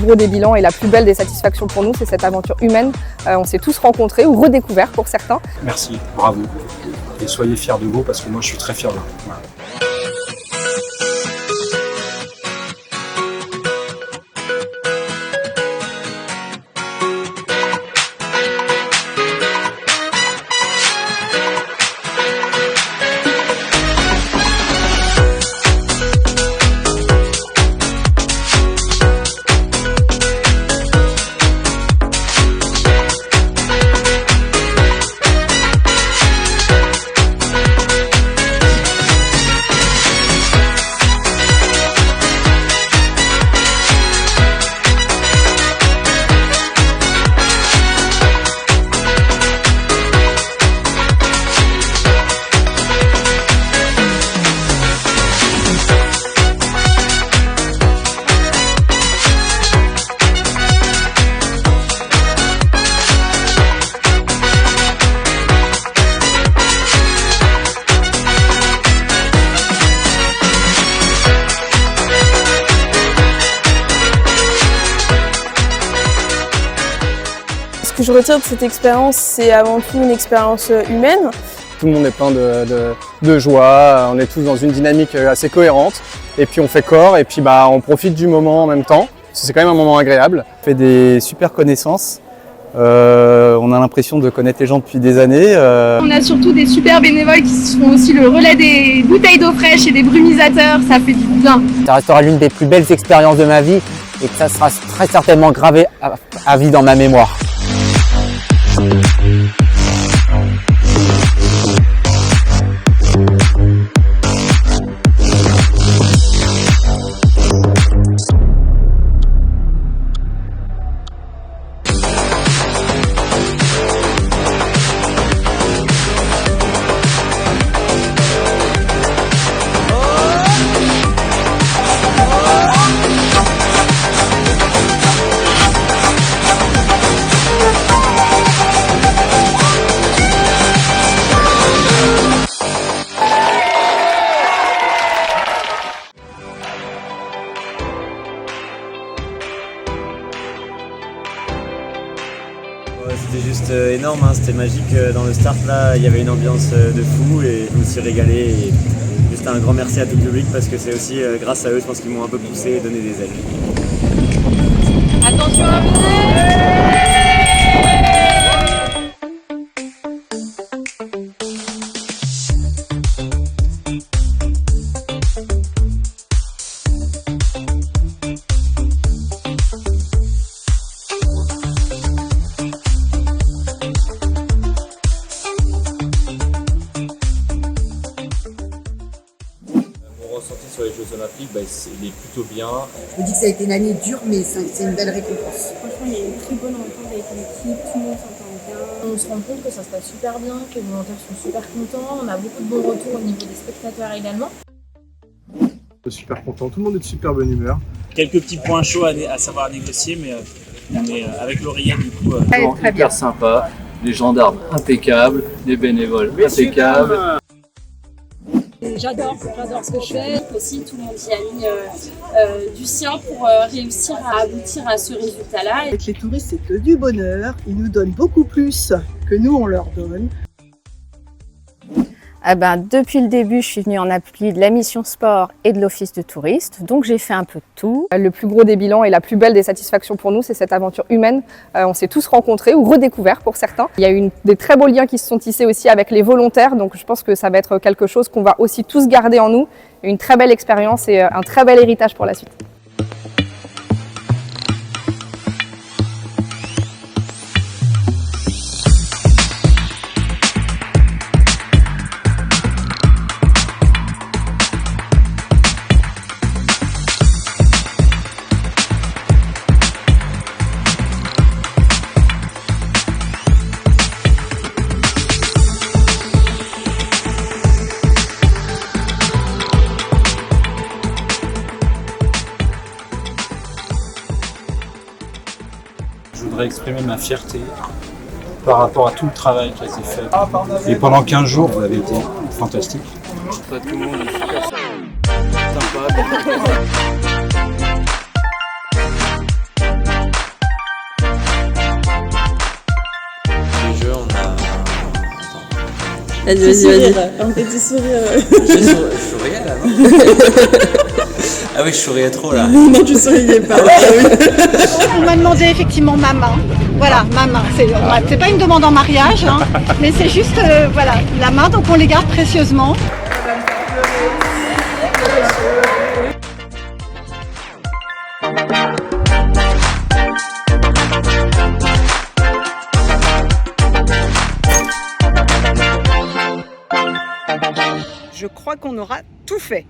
gros des bilans et la plus belle des satisfactions pour nous, c'est cette aventure humaine. On s'est tous rencontrés ou redécouverts pour certains. Merci, bravo. Et soyez fiers de vous parce que moi je suis très fier de vous. Voilà. Ce que je retire de cette expérience, c'est avant tout une expérience humaine. Tout le monde est plein de joie, on est tous dans une dynamique assez cohérente et puis on fait corps et puis on profite du moment en même temps. C'est quand même un moment agréable. On fait des super connaissances, on a l'impression de connaître les gens depuis des années. On a surtout des super bénévoles qui font aussi le relais des bouteilles d'eau fraîche et des brumisateurs, ça fait du bien. Ça restera l'une des plus belles expériences de ma vie et que ça sera très certainement gravé à vie dans ma mémoire. C'était juste énorme, hein, c'était magique. Dans le start là, il y avait une ambiance de fou et je me suis régalé. Et juste un grand merci à tout le public parce que c'est aussi grâce à eux, je pense qu'ils m'ont un peu poussé et donné des ailes. Attention à venir. Sur les Jeux Olympiques, il est plutôt bien. Je me dis que ça a été une année dure, mais c'est une belle récompense. Franchement, il y a une très bonne entente avec l'équipe, tout le monde s'entend bien. On se rend compte que ça se passe super bien, que les volontaires sont super contents. On a beaucoup de bons retours au niveau des spectateurs également. Je suis super content, tout le monde est de super bonne humeur. Quelques petits points chauds à savoir négocier, mais on est avec l'oreillette du coup. Hyper sympa, les gendarmes impeccables, les bénévoles impeccables. J'adore ce que je fais. Aussi, tout le monde y a mis du sien pour réussir à aboutir à ce résultat-là. Avec les touristes, c'est que du bonheur. Ils nous donnent beaucoup plus que nous, on leur donne. Depuis le début, je suis venue en appui de la mission sport et de l'office de touristes, donc j'ai fait un peu de tout. Le plus gros des bilans et la plus belle des satisfactions pour nous, c'est cette aventure humaine. On s'est tous rencontrés ou redécouverts pour certains. Il y a eu des très beaux liens qui se sont tissés aussi avec les volontaires, donc je pense que ça va être quelque chose qu'on va aussi tous garder en nous. Une très belle expérience et un très bel héritage pour la suite. Je voudrais exprimer ma fierté par rapport à tout le travail qui a été fait. Et pendant 15 jours, vous avez été fantastique. Tout le monde est super sympa. Vas-y. Un petit sourire. Je souriais là, non? Ah oui, je souriais trop là. Non, tu souriais pas. On m'a demandé effectivement ma main. Voilà, ma main. C'est pas une demande en mariage, hein, mais c'est juste voilà, la main, donc on les garde précieusement. Je crois qu'on aura tout fait.